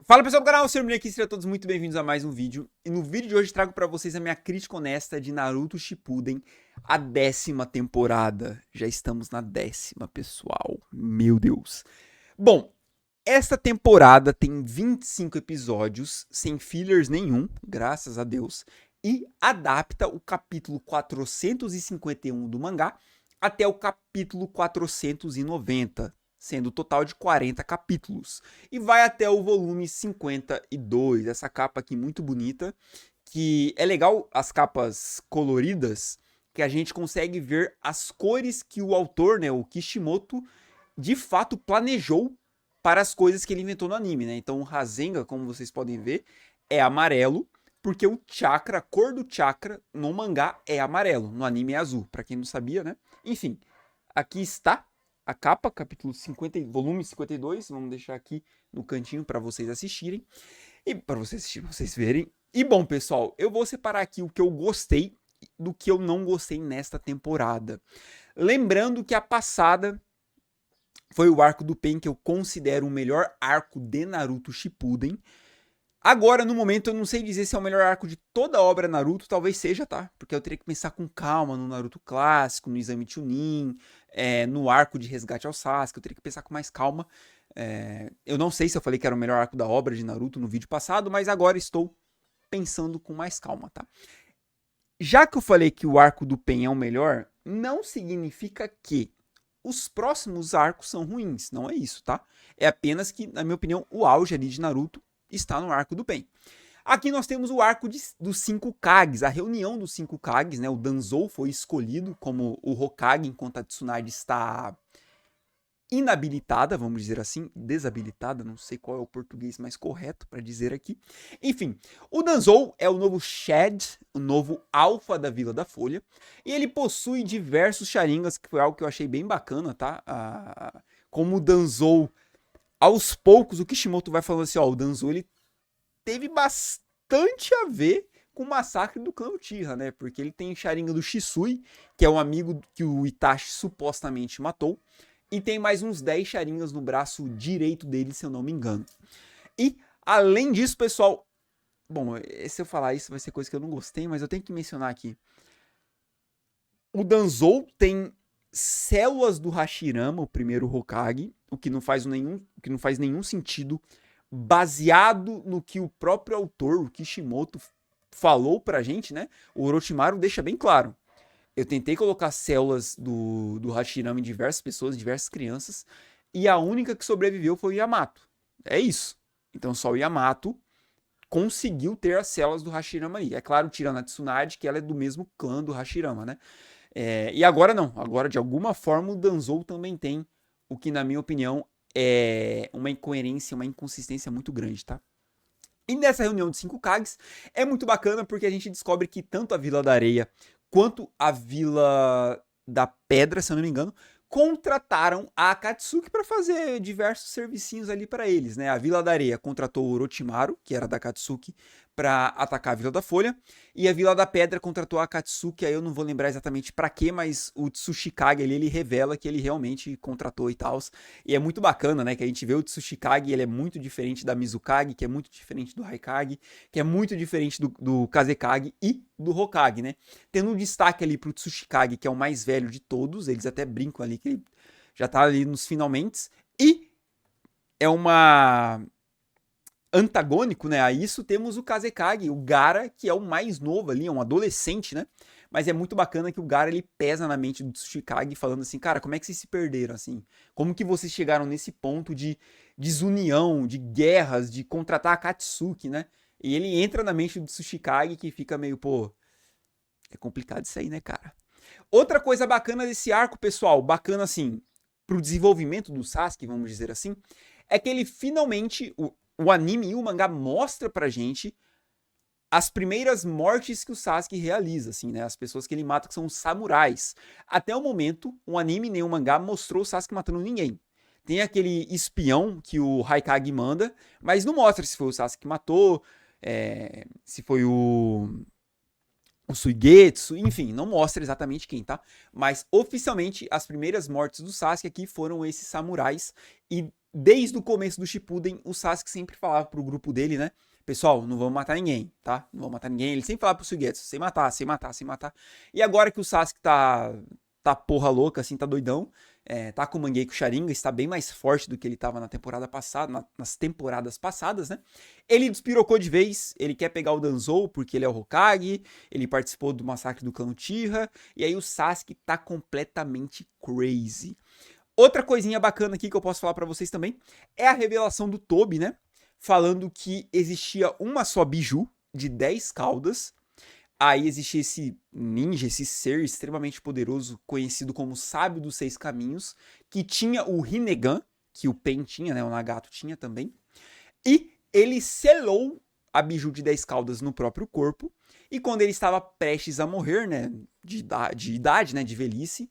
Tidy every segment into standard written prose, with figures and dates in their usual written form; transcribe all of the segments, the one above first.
Fala pessoal do canal, eu sou o Miriam aqui, sejam todos muito bem-vindos a mais um vídeo. E no vídeo de hoje trago pra vocês a minha crítica honesta de Naruto Shippuden, a 10ª temporada. Já estamos na 10ª, pessoal. Meu Deus. Bom, esta temporada tem 25 episódios, sem fillers nenhum, graças a Deus, e adapta o capítulo 451 do mangá até o capítulo 490. Sendo o total de 40 capítulos. E vai até o volume 52, essa capa aqui muito bonita, que é legal as capas coloridas, que a gente consegue ver as cores que o autor, né, o Kishimoto, de fato planejou para as coisas que ele inventou no anime, né? Então o Rasengan, como vocês podem ver, é amarelo, porque o chakra, a cor do chakra no mangá é amarelo, no anime é azul, para quem não sabia, né? Enfim, aqui está a capa, capítulo 50, volume 52, vamos deixar aqui no cantinho para vocês assistirem, e para vocês assistirem, vocês verem. E bom, pessoal, eu vou separar aqui o que eu gostei do que eu não gostei nesta temporada. Lembrando que a passada foi o arco do Pain, que eu considero o melhor arco de Naruto Shippuden. Agora, no momento, eu não sei dizer se é o melhor arco de toda a obra Naruto, talvez seja, tá? Porque eu teria que pensar com calma no Naruto clássico, no Exame Chunin, no arco de resgate ao Sasuke, eu teria que pensar com mais calma. Eu não sei se eu falei que era o melhor arco da obra de Naruto no vídeo passado, mas agora estou pensando com mais calma, tá? Já que eu falei que o arco do Pain é o melhor, não significa que os próximos arcos são ruins, não é isso, tá? É apenas que, na minha opinião, o auge ali de Naruto está no arco do Pain. Aqui nós temos o arco dos 5 Kages, a reunião dos 5 Kages, né? O Danzou foi escolhido como o Hokage, enquanto a Tsunade está inabilitada, vamos dizer assim, desabilitada, não sei qual é o português mais correto para dizer aqui. Enfim, o Danzou é o novo Shed, o novo alfa da Vila da Folha, e ele possui diversos Sharingas, que foi algo que eu achei bem bacana, tá? Como o Danzou, aos poucos, o Kishimoto vai falando assim, ó, o Danzou, ele teve bastante a ver com o massacre do clã Uchiha, né? Porque ele tem o Sharingan do Shisui, que é um amigo que o Itachi supostamente matou, e tem mais uns 10 Sharingas no braço direito dele, se eu não me engano. E, além disso, pessoal, bom, se eu falar isso vai ser coisa que eu não gostei, mas eu tenho que mencionar aqui. O Danzou tem células do Hashirama, o primeiro Hokage, o que não faz nenhum sentido, baseado no que o próprio autor, o Kishimoto, falou pra gente, né? O Orochimaru deixa bem claro. Eu tentei colocar células do Hashirama em diversas pessoas, diversas crianças, e a única que sobreviveu foi o Yamato. É isso. Então só o Yamato conseguiu ter as células do Hashirama ali. É claro, tirando a Tsunade, que ela é do mesmo clã do Hashirama, né? E agora não. Agora, de alguma forma, o Danzou também tem o que, na minha opinião, é uma incoerência, uma inconsistência muito grande, tá? E nessa reunião de 5 Kages é muito bacana porque a gente descobre que tanto a Vila da Areia quanto a Vila da Pedra, se eu não me engano, contrataram a Akatsuki para fazer diversos servicinhos ali para eles, né? A Vila da Areia contratou o Orochimaru, que era da Akatsuki, para atacar a Vila da Folha, e a Vila da Pedra contratou a Akatsuki, aí eu não vou lembrar exatamente para quê, mas o Tsuchikage ali, ele revela que ele realmente contratou e tal. E é muito bacana, né, que a gente vê o Tsuchikage, ele é muito diferente da Mizukage, que é muito diferente do Haikage, que é muito diferente do Kazekage e do Hokage, né? Tendo um destaque ali pro Tsuchikage, que é o mais velho de todos, eles até brincam ali que ele já tá ali nos finalmente, e é uma antagônico, né, a isso temos o Kazekage, o Gaara, que é o mais novo ali, é um adolescente, né? Mas é muito bacana que o Gaara, ele pesa na mente do Tsuchikage, falando assim, cara, como é que vocês se perderam, assim? Como que vocês chegaram nesse ponto de desunião, de guerras, de contratar a Katsuki, né? E ele entra na mente do Tsuchikage, que fica meio, pô, é complicado isso aí, né, cara? Outra coisa bacana desse arco, pessoal, bacana assim, pro desenvolvimento do Sasuke, vamos dizer assim, é que ele finalmente, o anime e o mangá mostra pra gente as primeiras mortes que o Sasuke realiza, assim, né? As pessoas que ele mata, que são os samurais. Até o momento, o anime nem o mangá mostrou o Sasuke matando ninguém. Tem aquele espião que o Haikage manda, mas não mostra se foi o Sasuke que matou, se foi o Suigetsu, enfim, não mostra exatamente quem, tá? Mas oficialmente as primeiras mortes do Sasuke aqui foram esses samurais, e desde o começo do Shippuden, o Sasuke sempre falava pro grupo dele, né? Pessoal, não vamos matar ninguém, tá? Não vamos matar ninguém. Ele sempre falava pro Suigetsu, sem matar, sem matar, sem matar. E agora que o Sasuke tá porra louca, assim, tá doidão, tá com o Mangekyou Sharingan, está bem mais forte do que ele tava na temporada passada, nas temporadas passadas, né? Ele despirocou de vez, ele quer pegar o Danzou porque ele é o Hokage, ele participou do massacre do clã Uchiha, e aí o Sasuke tá completamente crazy. Outra coisinha bacana aqui que eu posso falar pra vocês também é a revelação do Tobi, né? Falando que existia uma só Biju de 10 caudas. Aí existia esse ninja, esse ser extremamente poderoso, conhecido como Sábio dos Seis Caminhos, que tinha o Rinnegan, que o Pen tinha, né? O Nagato tinha também. E ele selou a Biju de 10 caudas no próprio corpo. E quando ele estava prestes a morrer, né? De idade, né? De velhice,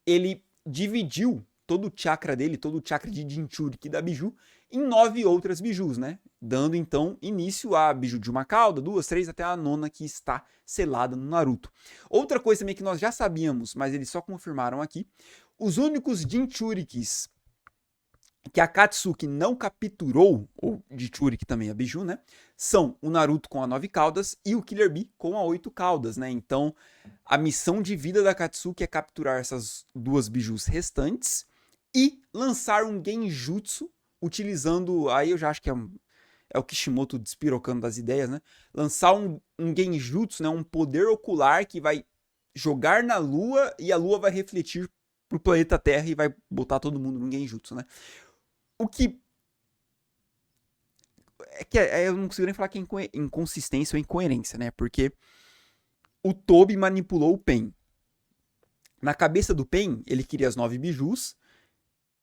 ele dividiu todo o chakra dele, todo o chakra de Jinchuriki da Biju, em 9 outras Bijus, né? Dando então início a Biju de uma cauda, 2, 3, até a 9ª que está selada no Naruto. Outra coisa também que nós já sabíamos, mas eles só confirmaram aqui, os únicos Jinchurikis que a Akatsuki não capturou, ou Jinchuriki também a Biju, né? São o Naruto com a 9 caudas e o Killer Bee com a 8 caudas, né? Então, a missão de vida da Akatsuki é capturar essas 2 Bijus restantes e lançar um Genjutsu utilizando, aí eu já acho que é o Kishimoto despirocando das ideias, né? Lançar um Genjutsu, né? Um poder ocular que vai jogar na Lua e a Lua vai refletir pro planeta Terra e vai botar todo mundo num Genjutsu, né? O que é que eu não consigo nem falar que é inconsistência ou incoerência, né? Porque o Tobi manipulou o Pen. Na cabeça do Pen, ele queria as 9 bijus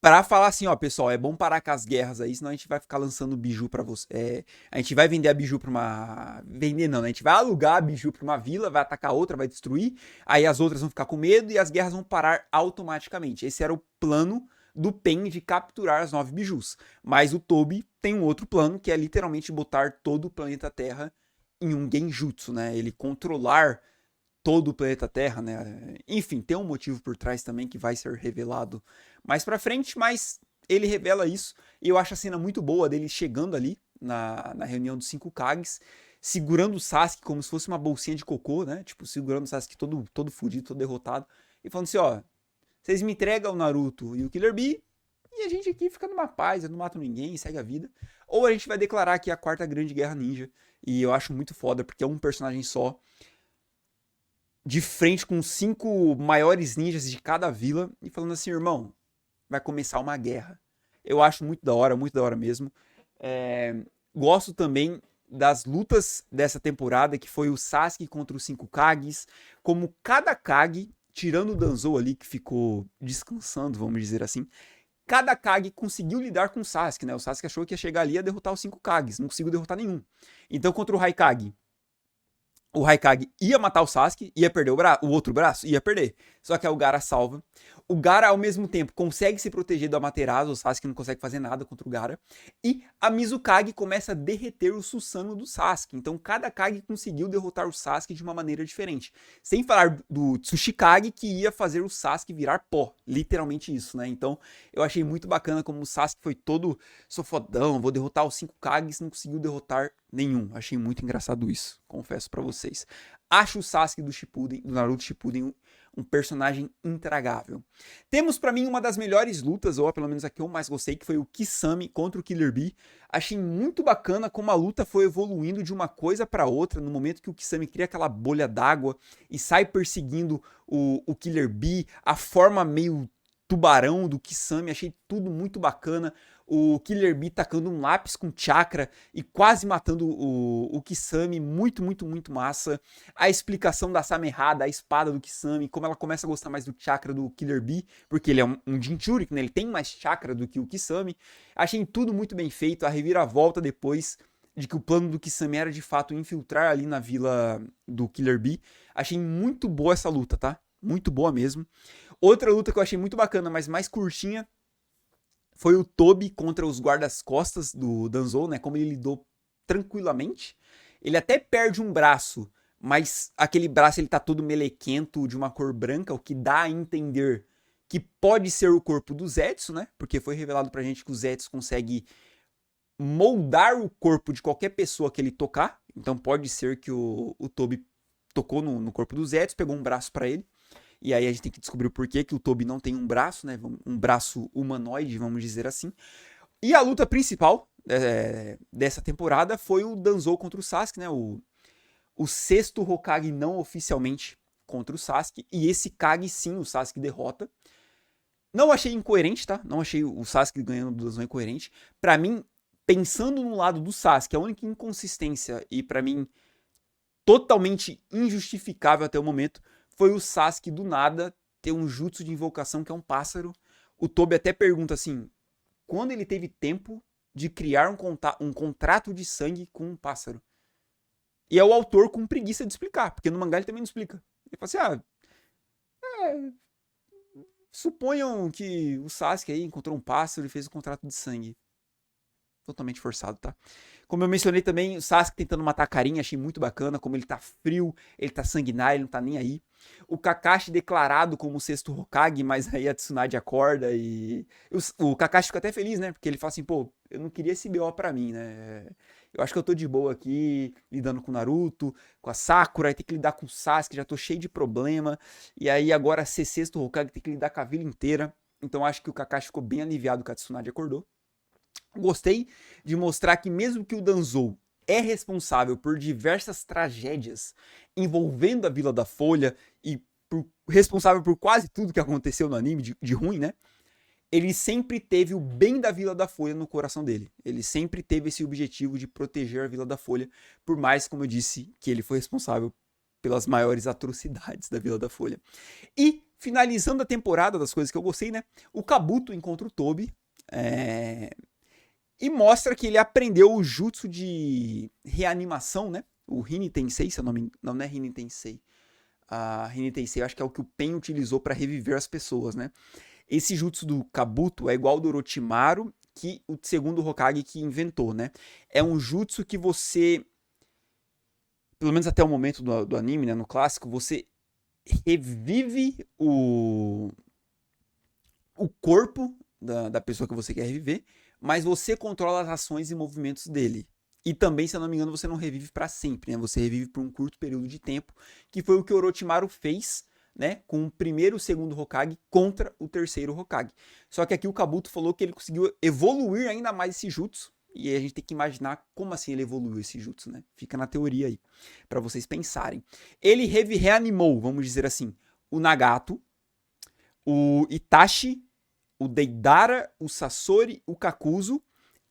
pra falar assim, ó, pessoal, é bom parar com as guerras aí, senão a gente vai ficar lançando biju pra você. A gente vai vender a biju pra uma... Vender não, né? A gente vai alugar a biju pra uma vila, vai atacar outra, vai destruir, aí as outras vão ficar com medo e as guerras vão parar automaticamente. Esse era o plano do Pen de capturar as 9 bijus. Mas o Tobi tem um outro plano, que é literalmente botar todo o planeta Terra em um genjutsu, né? Ele controlar todo o planeta Terra, né? Enfim, tem um motivo por trás também que vai ser revelado mais pra frente, mas ele revela isso e eu acho a cena muito boa dele chegando ali na reunião dos 5 Kages, segurando o Sasuke como se fosse uma bolsinha de cocô, né? Tipo, segurando o Sasuke todo fudido, todo derrotado e falando assim, ó, vocês me entregam o Naruto e o Killer Bee e a gente aqui fica numa paz, eu não mato ninguém, segue a vida. Ou a gente vai declarar aqui a 4ª Grande Guerra Ninja e eu acho muito foda porque é um personagem só, de frente com 5 maiores ninjas de cada vila e falando assim, irmão, vai começar uma guerra. Eu acho muito da hora mesmo. Gosto também das lutas dessa temporada, que foi o Sasuke contra os 5 Kages, como cada Kage, tirando o Danzou ali, que ficou descansando, vamos dizer assim, cada Kage conseguiu lidar com o Sasuke, né? O Sasuke achou que ia chegar ali e ia derrotar os 5 Kages, não conseguiu derrotar nenhum. Então, contra o Raikage, o Raikage ia matar o Sasuke, ia perder o outro braço? Ia perder. Só que aí o Gaara salva. O Gaara, ao mesmo tempo, consegue se proteger do Amaterasu, o Sasuke não consegue fazer nada contra o Gaara. E a Mizukage começa a derreter o Susanoo do Sasuke. Então, cada Kage conseguiu derrotar o Sasuke de uma maneira diferente. Sem falar do Tsuchikage, que ia fazer o Sasuke virar pó. Literalmente isso, né? Então, eu achei muito bacana como o Sasuke foi todo sofodão, vou derrotar os 5 Kages, não conseguiu derrotar nenhum. Achei muito engraçado isso, confesso pra vocês. Acho o Sasuke do Shippuden, do Naruto Shippuden, um personagem intragável. Temos pra mim uma das melhores lutas, ou pelo menos a que eu mais gostei, que foi o Kisame contra o Killer Bee. Achei muito bacana como a luta foi evoluindo de uma coisa pra outra, no momento que o Kisame cria aquela bolha d'água e sai perseguindo o Killer Bee, a forma meio tubarão do Kisame, achei tudo muito bacana. O Killer Bee tacando um lápis com chakra e quase matando o Kisame, muito, muito, muito massa. A explicação da Sameha, da espada do Kisame, como ela começa a gostar mais do chakra do Killer Bee, porque ele é um Jinchuriki, né? Ele tem mais chakra do que o Kisame. Achei tudo muito bem feito, a reviravolta depois de que o plano do Kisame era de fato infiltrar ali na vila do Killer Bee. Achei muito boa essa luta, tá? Muito boa mesmo. Outra luta que eu achei muito bacana, mas mais curtinha, foi o Tobi contra os guardas-costas do Danzou, né? Como ele lidou tranquilamente. Ele até perde um braço, mas aquele braço ele tá todo melequento, de uma cor branca, o que dá a entender que pode ser o corpo do Zetsu, né? Porque foi revelado pra gente que o Zetsu consegue moldar o corpo de qualquer pessoa que ele tocar. Então pode ser que o Tobi tocou no corpo do Zetsu, pegou um braço pra ele. E aí a gente tem que descobrir o porquê que o Tobi não tem um braço, né? Um braço humanoide, vamos dizer assim. E a luta principal dessa temporada foi o Danzou contra o Sasuke, né? O sexto Hokage não oficialmente contra o Sasuke. E esse Kage, sim, o Sasuke derrota. Não achei incoerente, tá? Não achei o Sasuke ganhando do Danzou incoerente. Pra mim, pensando no lado do Sasuke, a única inconsistência e pra mim totalmente injustificável até o momento foi o Sasuke do nada ter um jutsu de invocação que é um pássaro. O Tobi até pergunta assim, quando ele teve tempo de criar um contrato de sangue com um pássaro? E é o autor com preguiça de explicar, porque no mangá ele também não explica. Ele fala assim, suponham que o Sasuke aí encontrou um pássaro e fez um contrato de sangue. Totalmente forçado, tá? Como eu mencionei também, o Sasuke tentando matar a Karin, achei muito bacana, como ele tá frio, ele tá sanguinário, ele não tá nem aí. O Kakashi declarado como o sexto Hokage, mas aí a Tsunade acorda e... O Kakashi fica até feliz, né? Porque ele fala assim, pô, eu não queria esse BO pra mim, né? Eu acho que eu tô de boa aqui, lidando com o Naruto, com a Sakura, aí tem que lidar com o Sasuke, já tô cheio de problema. E aí agora ser sexto Hokage tem que lidar com a vila inteira. Então acho que o Kakashi ficou bem aliviado que a Tsunade acordou. Gostei de mostrar que mesmo que o Danzou é responsável por diversas tragédias envolvendo a Vila da Folha e responsável por quase tudo que aconteceu no anime de ruim, né? Ele sempre teve o bem da Vila da Folha no coração dele. Ele sempre teve esse objetivo de proteger a Vila da Folha, por mais, como eu disse, que ele foi responsável pelas maiores atrocidades da Vila da Folha. E, finalizando a temporada das coisas que eu gostei, né? O Kabuto encontra o Tobi. E mostra que ele aprendeu o jutsu de reanimação, né? O Rini Tensei, se eu não me engano. Não é Rini Tensei. Rini Tensei, eu acho que é o que o Pen utilizou para reviver as pessoas, né? Esse jutsu do Kabuto é igual ao do Orochimaru, que o segundo Hokage que inventou, né? É um jutsu que você, pelo menos até o momento do anime, né? No clássico, você revive o corpo da pessoa que você quer reviver, mas você controla as ações e movimentos dele. E também, se eu não me engano, você não revive para sempre, né? Você revive por um curto período de tempo, que foi o que Orochimaru fez, né? Com o primeiro e o segundo Hokage contra o terceiro Hokage. Só que aqui o Kabuto falou que ele conseguiu evoluir ainda mais esse jutsu. E a gente tem que imaginar como assim ele evoluiu esse jutsu, né? Fica na teoria aí, para vocês pensarem. Ele reanimou, vamos dizer assim, o Nagato, o Itachi, o Deidara, o Sasori, o Kakuzu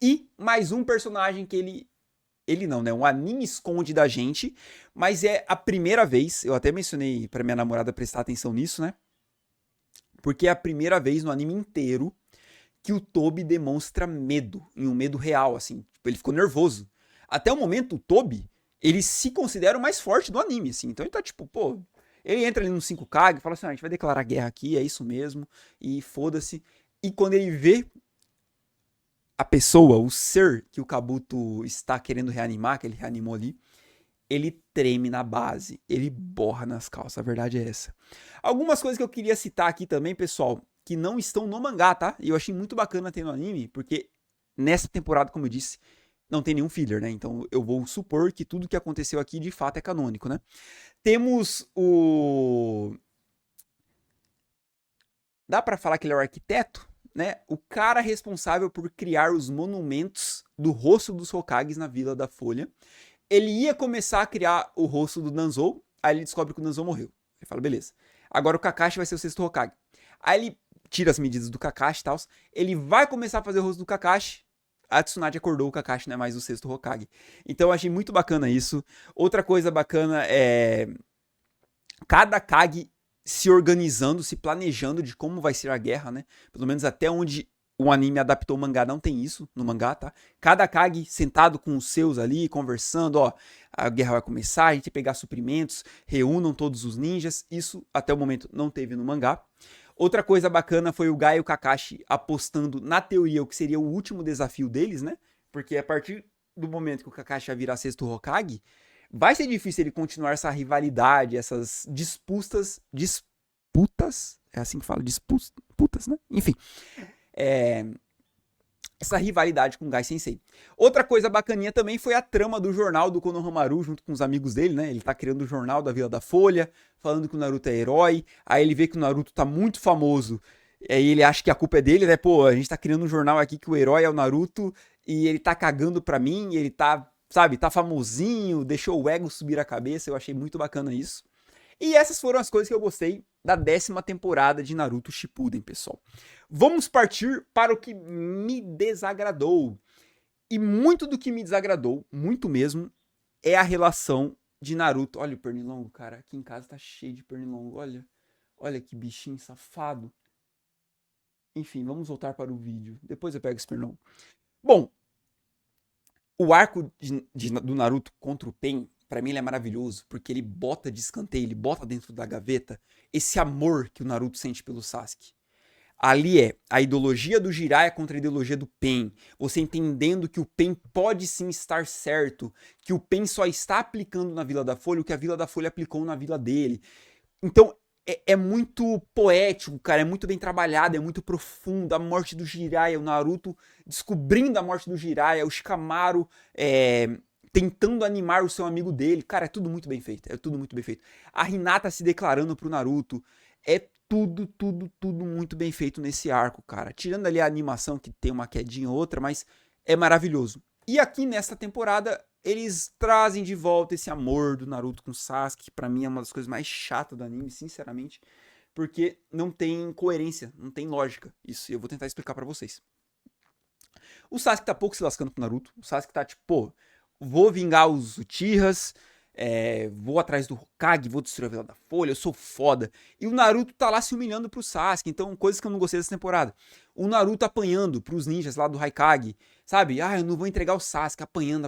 e mais um personagem que ele não, né? Um anime esconde da gente, mas é a primeira vez, eu até mencionei pra minha namorada prestar atenção nisso, né? Porque é a primeira vez no anime inteiro que o Tobi demonstra medo, em um medo real, assim. Tipo, ele ficou nervoso. Até o momento, o Tobi, ele se considera o mais forte do anime, assim. Então ele tá tipo, pô... Ele entra ali no 5K e fala assim, a gente vai declarar guerra aqui, é isso mesmo, e foda-se. E quando ele vê a pessoa, o ser que o Kabuto está querendo reanimar, que ele reanimou ali, ele treme na base, ele borra nas calças, a verdade é essa. Algumas coisas que eu queria citar aqui também, pessoal, que não estão no mangá, tá? E eu achei muito bacana ter no anime, porque nessa temporada, como eu disse, não tem nenhum filler, né? Então eu vou supor que tudo que aconteceu aqui de fato é canônico, né? Temos o... Dá pra falar que ele é o arquiteto? Né? O cara responsável por criar os monumentos do rosto dos Hokages na Vila da Folha. Ele ia começar a criar o rosto do Danzou, aí ele descobre que o Danzou morreu. Ele fala, beleza. Agora o Kakashi vai ser o sexto Hokage. Aí ele tira as medidas do Kakashi e tal. Ele vai começar a fazer o rosto do Kakashi. A Tsunade acordou, o Kakashi não é mais o sexto Hokage. Então eu achei muito bacana isso. Outra coisa bacana é... Cada Kage se organizando, se planejando de como vai ser a guerra, né? Pelo menos até onde o anime adaptou o mangá, não tem isso no mangá, tá? Cada Kage sentado com os seus ali, conversando, ó, a guerra vai começar, a gente vai pegar suprimentos, reúnam todos os ninjas, isso até o momento não teve no mangá. Outra coisa bacana foi o Gai e o Kakashi apostando na teoria o que seria o último desafio deles, né? Porque a partir do momento que o Kakashi vai virar sexto Hokage, vai ser difícil ele continuar essa rivalidade, essas disputas, É assim que fala, disputas, né? Enfim. Essa rivalidade com o Gai Sensei. Outra coisa bacaninha também foi a trama do jornal do Konohamaru junto com os amigos dele, né? Ele tá criando o jornal da Vila da Folha, falando que o Naruto é herói. Aí ele vê que o Naruto tá muito famoso. Aí ele acha que a culpa é dele, né? Pô, a gente tá criando um jornal aqui que o herói é o Naruto e ele tá cagando pra mim, ele tá, sabe, tá famosinho, deixou o ego subir a cabeça. Eu achei muito bacana isso. E essas foram as coisas que eu gostei da 10ª temporada de Naruto Shippuden, pessoal. Vamos partir para o que me desagradou. E muito do que me desagradou, muito mesmo, é a relação de Naruto. Olha o pernilongo, cara. Aqui em casa tá cheio de pernilongo. Olha que bichinho safado. Enfim, vamos voltar para o vídeo. Depois eu pego esse pernilongo. Bom, o arco do Naruto contra o Pain, pra mim ele é maravilhoso, porque ele bota de escanteio, ele bota dentro da gaveta esse amor que o Naruto sente pelo Sasuke. Ali é a ideologia do Jiraiya contra a ideologia do Pain. Você entendendo que o Pain pode sim estar certo, que o Pain só está aplicando na Vila da Folha o que a Vila da Folha aplicou na vila dele. Então, é muito poético, cara, é muito bem trabalhado, é muito profundo. A morte do Jiraiya, o Naruto descobrindo a morte do Jiraiya, o Shikamaru tentando animar o seu amigo dele. Cara, é tudo muito bem feito, é tudo muito bem feito. A Hinata se declarando pro Naruto, é tudo muito bem feito nesse arco, cara. Tirando ali a animação, que tem uma quedinha ou outra, mas é maravilhoso. E aqui nessa temporada, eles trazem de volta esse amor do Naruto com o Sasuke, que pra mim é uma das coisas mais chatas do anime, sinceramente, porque não tem coerência, não tem lógica isso, e eu vou tentar explicar pra vocês. O Sasuke tá pouco se lascando pro Naruto, o Sasuke tá tipo, pô, vou vingar os Uchihas, vou atrás do Hokage, vou destruir a Vila da Folha, eu sou foda. E o Naruto tá lá se humilhando pro Sasuke, então coisas que eu não gostei dessa temporada. O Naruto apanhando pros ninjas lá do Haikage, sabe? Ah, eu não vou entregar o Sasuke, apanhando.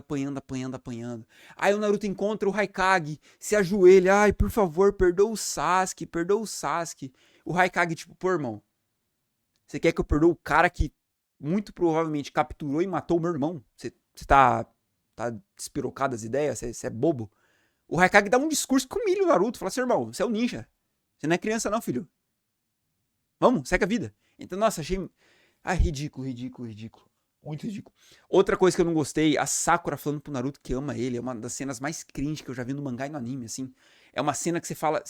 Aí o Naruto encontra o Haikage, se ajoelha, ai, por favor, perdoa o Sasuke. O Haikage, tipo, pô, irmão, você quer que eu perdoe o cara que muito provavelmente capturou e matou o meu irmão? Você tá despirocado as ideias? Você é bobo? O Haikage dá um discurso que humilha o Naruto. Fala assim, irmão, você é um ninja. Você não é criança não, filho. Vamos, segue a vida. Então, nossa, achei... Ai, ridículo. Muito ridículo. Outra coisa que eu não gostei, a Sakura falando pro Naruto que ama ele. É uma das cenas mais cringe que eu já vi no mangá e no anime, assim. É uma cena que você fala...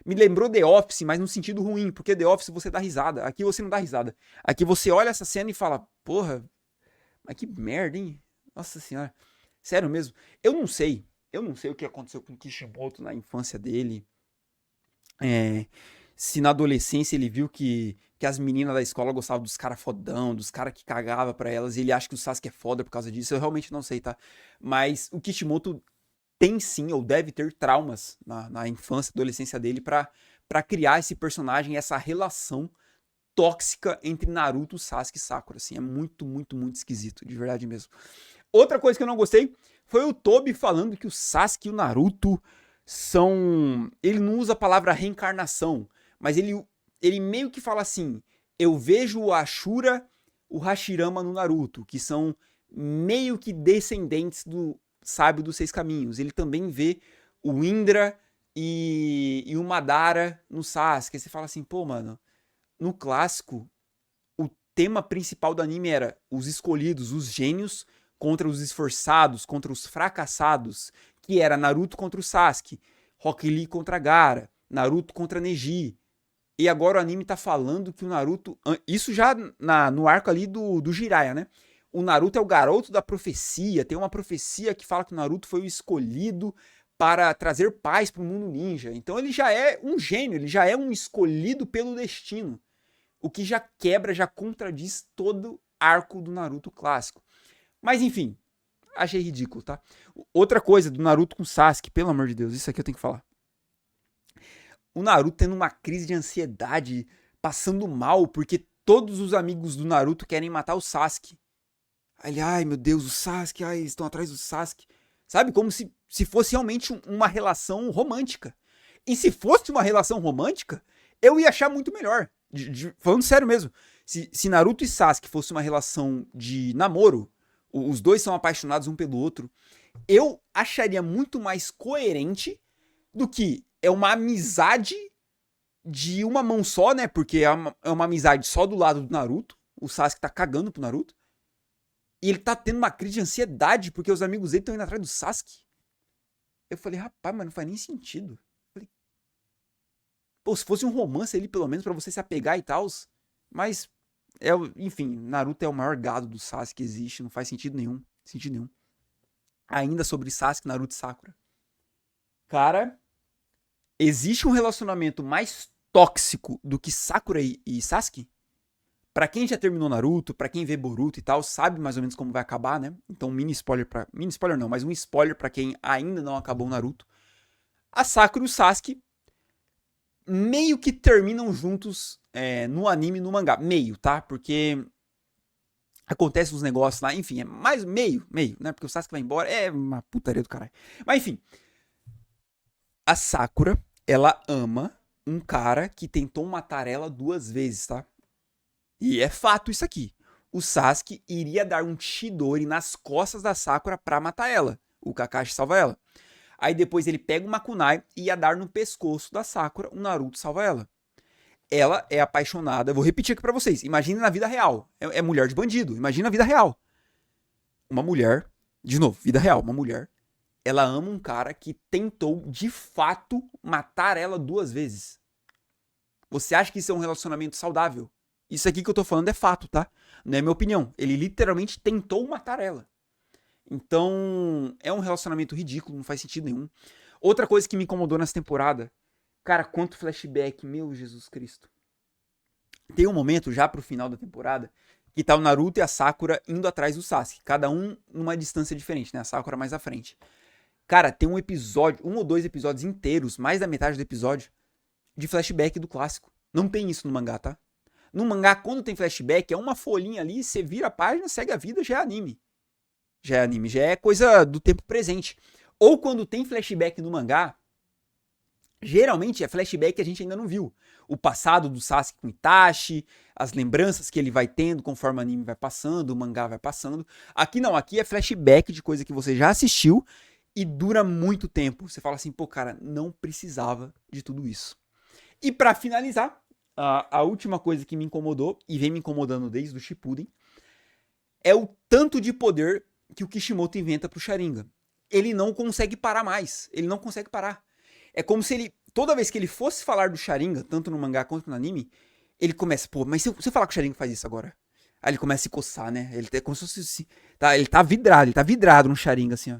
Me lembrou The Office, mas num sentido ruim. Porque The Office você dá risada. Aqui você não dá risada. Aqui você olha essa cena e fala... Porra, mas que merda, hein? Nossa senhora. Sério mesmo. Eu não sei o que aconteceu com o Kishimoto na infância dele. Se na adolescência ele viu que as meninas da escola gostavam dos caras fodão, dos caras que cagava pra elas, e ele acha que o Sasuke é foda por causa disso. Eu realmente não sei, tá? Mas o Kishimoto tem sim, ou deve ter traumas na infância, adolescência dele pra criar esse personagem, essa relação tóxica entre Naruto, Sasuke e Sakura. Assim, é muito esquisito, de verdade mesmo. Outra coisa que eu não gostei foi o Tobi falando que o Sasuke e o Naruto são... Ele não usa a palavra reencarnação, mas ele meio que fala assim, eu vejo o Ashura, o Hashirama no Naruto, que são meio que descendentes do Sábio dos Seis Caminhos. Ele também vê o Indra e o Madara no Sasuke. Aí você fala assim, pô, mano, no clássico, o tema principal do anime era os escolhidos, os gênios, contra os esforçados, contra os fracassados, que era Naruto contra o Sasuke, Rock Lee contra Gaara, Naruto contra Neji. E agora o anime tá falando que o Naruto... Isso já no arco ali do Jiraiya, né? O Naruto é o garoto da profecia, tem uma profecia que fala que o Naruto foi o escolhido para trazer paz pro mundo ninja. Então ele já é um gênio, ele já é um escolhido pelo destino. O que já quebra, já contradiz todo arco do Naruto clássico. Mas enfim, achei ridículo, tá? Outra coisa do Naruto com Sasuke, pelo amor de Deus, isso aqui eu tenho que falar. O Naruto tendo uma crise de ansiedade, passando mal, porque todos os amigos do Naruto querem matar o Sasuke. Ele, ai meu Deus, o Sasuke, ai, eles estão atrás do Sasuke. Sabe, como se fosse realmente uma relação romântica. E se fosse uma relação romântica, eu ia achar muito melhor. Falando sério mesmo. Se Naruto e Sasuke fosse uma relação de namoro, os dois são apaixonados um pelo outro, eu acharia muito mais coerente do que é uma amizade de uma mão só, né? Porque é uma amizade só do lado do Naruto. O Sasuke tá cagando pro Naruto. E ele tá tendo uma crise de ansiedade porque os amigos dele estão indo atrás do Sasuke. Eu falei, rapaz, mas não faz nem sentido. Eu falei, pô, se fosse um romance ali, pelo menos, pra você se apegar e tal. Mas, enfim, Naruto é o maior gado do Sasuke que existe. Não faz sentido nenhum. Sentido nenhum. Ainda sobre Sasuke, Naruto e Sakura. Cara, existe um relacionamento mais tóxico do que Sakura e Sasuke? Pra quem já terminou Naruto, pra quem vê Boruto e tal, sabe mais ou menos como vai acabar, né? Então, mini spoiler não, mas um spoiler pra quem ainda não acabou o Naruto. A Sakura e o Sasuke meio que terminam juntos no anime e no mangá. Meio, tá? Porque acontece uns negócios lá, enfim, é mais meio, né? Porque o Sasuke vai embora, é uma putaria do caralho. Mas enfim, a Sakura, ela ama um cara que tentou matar ela 2 vezes, tá? E é fato isso aqui. O Sasuke iria dar um Chidori nas costas da Sakura pra matar ela. O Kakashi salva ela. Aí depois ele pega uma kunai e ia dar no pescoço da Sakura. O Naruto salva ela. Ela é apaixonada. Eu vou repetir aqui pra vocês. Imagina na vida real. É mulher de bandido. Imagina na vida real. Uma mulher, de novo, vida real, uma mulher. Ela ama um cara que tentou, de fato, matar ela 2 vezes. Você acha que isso é um relacionamento saudável? Isso aqui que eu tô falando é fato, tá? Não é minha opinião. Ele literalmente tentou matar ela. Então, é um relacionamento ridículo, não faz sentido nenhum. Outra coisa que me incomodou nessa temporada, cara, quanto flashback, meu Jesus Cristo. Tem um momento, já pro final da temporada, que tá o Naruto e a Sakura indo atrás do Sasuke. Cada um numa distância diferente, né? A Sakura mais à frente. Cara, tem um episódio, 1 ou 2 episódios inteiros, mais da metade do episódio, de flashback do clássico. Não tem isso no mangá, tá? No mangá, quando tem flashback, é uma folhinha ali, você vira a página, segue a vida, já é anime. Já é anime, já é coisa do tempo presente. Ou quando tem flashback no mangá, geralmente é flashback que a gente ainda não viu. O passado do Sasuke com Itachi, as lembranças que ele vai tendo conforme o anime vai passando, o mangá vai passando. Aqui não, aqui é flashback de coisa que você já assistiu e dura muito tempo. Você fala assim, pô, cara, não precisava de tudo isso. E pra finalizar, a última coisa que me incomodou, e vem me incomodando desde o Shippuden, é o tanto de poder que o Kishimoto inventa pro Sharingan. Ele não consegue parar mais. Ele não consegue parar. É como se ele, toda vez que ele fosse falar do Sharingan, tanto no mangá quanto no anime, ele começa, pô, mas se eu falar que o Sharingan faz isso agora? Aí ele começa a se coçar, né? Ele é como se fosse, ele tá vidrado no Sharingan, assim, ó.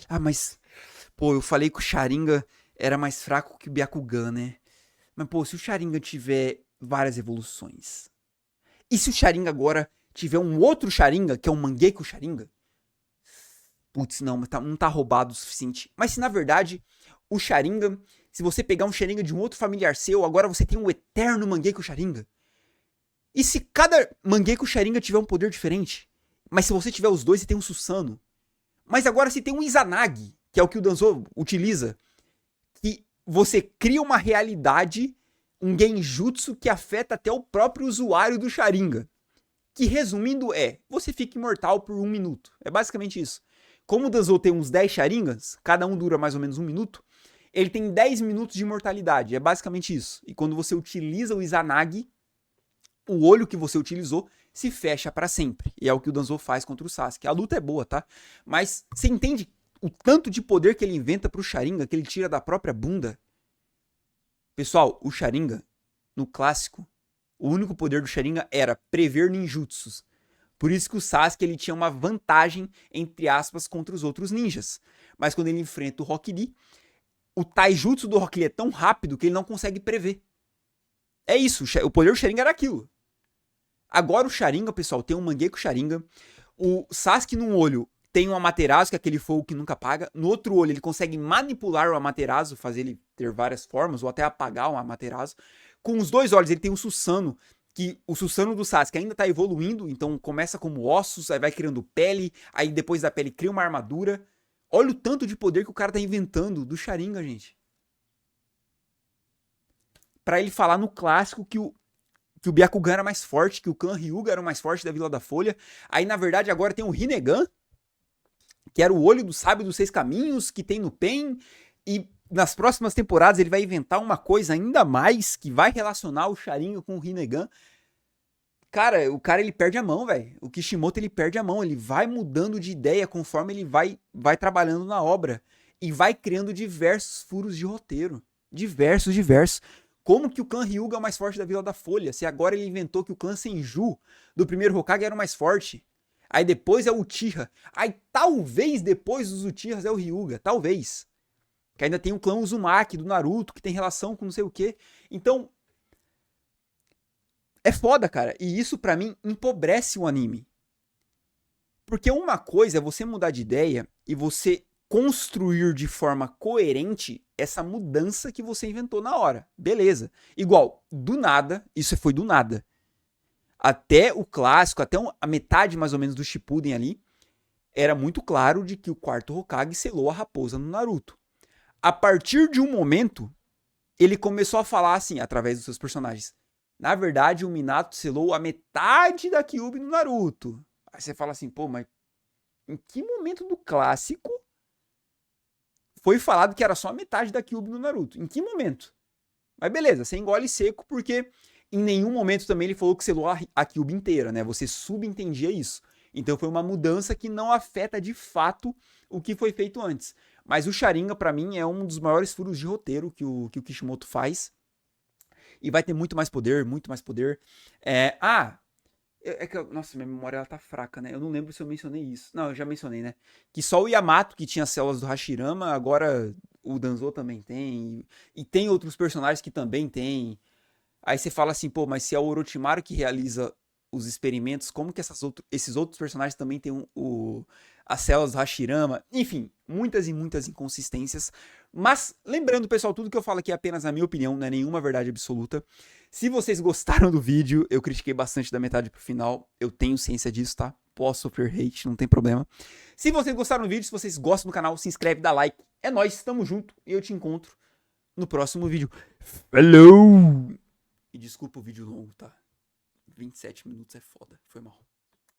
Ah, mas, pô, eu falei que o Sharingan era mais fraco que o Byakugan, né? Mas, pô, se o Sharingan tiver várias evoluções, e se o Sharingan agora tiver um outro Sharingan, que é um Mangekyou Sharingan, putz, não, não tá roubado o suficiente. Mas se na verdade o Sharingan, se você pegar um Sharingan de um outro familiar seu, agora você tem um eterno Mangekyou Sharingan. E se cada Mangekyou Sharingan tiver um poder diferente? Mas se você tiver os dois, você tem um Susanoo. Mas agora você tem um Izanagi, que é o que o Danzo utiliza, que você cria uma realidade, um genjutsu que afeta até o próprio usuário do Sharingan. Que resumindo você fica imortal por 1 minuto. É basicamente isso. Como o Danzo tem uns 10 Sharingans, cada um dura mais ou menos 1 minuto, ele tem 10 minutos de imortalidade. É basicamente isso. E quando você utiliza o Izanagi, o olho que você utilizou se fecha para sempre. E é o que o Danzo faz contra o Sasuke. A luta é boa, tá? Mas você entende o tanto de poder que ele inventa pro Sharingan, que ele tira da própria bunda? Pessoal, o Sharingan, no clássico, o único poder do Sharingan era prever ninjutsus. Por isso que o Sasuke ele tinha uma vantagem, entre aspas, contra os outros ninjas. Mas quando ele enfrenta o Rock Lee, o taijutsu do Rock Lee é tão rápido que ele não consegue prever. É isso, o poder do Sharingan era aquilo. Agora o Sharingan, pessoal, tem um Mangekyou Sharingan. O Sasuke num olho tem um Amaterasu, que é aquele fogo que nunca apaga. No outro olho ele consegue manipular o Amaterasu, fazer ele ter várias formas, ou até apagar o Amaterasu. Com os 2 olhos ele tem um Susanoo, que o Susanoo do Sasuke ainda tá evoluindo, então começa como ossos, aí vai criando pele, aí depois da pele cria uma armadura. Olha o tanto de poder que o cara tá inventando do Sharingan, gente. Pra ele falar no clássico que o Byakugan era mais forte, que o clã Hyuga era o mais forte da Vila da Folha. Aí, na verdade, agora tem o Rinnegan, que era o olho do sábio dos 6 caminhos, que tem no Pen. E nas próximas temporadas ele vai inventar uma coisa ainda mais que vai relacionar o Sharingan com o Rinnegan. Cara, o cara ele perde a mão, velho. O Kishimoto ele perde a mão, ele vai mudando de ideia conforme ele vai trabalhando na obra e vai criando diversos furos de roteiro, diversos. Como que o clã Hyuga é o mais forte da Vila da Folha? Se agora ele inventou que o clã Senju do primeiro Hokage era o mais forte. Aí depois é o Uchiha. Aí talvez depois dos Uchihas é o Hyuga, talvez. Que ainda tem o clã Uzumaki do Naruto que tem relação com não sei o que. Então é foda, cara. E isso pra mim empobrece o anime. Porque uma coisa é você mudar de ideia e você construir de forma coerente essa mudança que você inventou na hora. Beleza. Igual, do nada, isso foi do nada. Até o clássico, até a metade mais ou menos do Shippuden ali, era muito claro de que o quarto Hokage selou a raposa no Naruto. A partir de um momento, ele começou a falar assim, através dos seus personagens. Na verdade, o Minato selou a metade da Kyuubi no Naruto. Aí você fala assim, pô, mas em que momento do clássico foi falado que era só a metade da Kyuubi no Naruto? Em que momento? Mas beleza, você engole seco porque em nenhum momento também ele falou que selou a Kyuubi inteira, né? Você subentendia isso. Então foi uma mudança que não afeta de fato o que foi feito antes. Mas o Sharingan, pra mim, é um dos maiores furos de roteiro que o Kishimoto faz. E vai ter muito mais poder, muito mais poder. Nossa, minha memória ela tá fraca, né? Eu não lembro se eu mencionei isso. Não, eu já mencionei, né? Que só o Yamato, que tinha células do Hashirama, agora o Danzo também tem. E tem outros personagens que também tem. Aí você fala assim, pô, mas se é o Orochimaru que realiza os experimentos, como que esses outros personagens também têm as células do Hashirama? Enfim, muitas e muitas inconsistências. Mas, lembrando, pessoal, tudo que eu falo aqui é apenas a minha opinião, não é nenhuma verdade absoluta. Se vocês gostaram do vídeo, eu critiquei bastante da metade pro final, eu tenho ciência disso, tá? Posso sofrer hate, não tem problema. Se vocês gostaram do vídeo, se vocês gostam do canal, se inscreve, dá like. É nóis, tamo junto e eu te encontro no próximo vídeo. Falou! E desculpa o vídeo longo, tá? 27 minutos é foda, foi mal.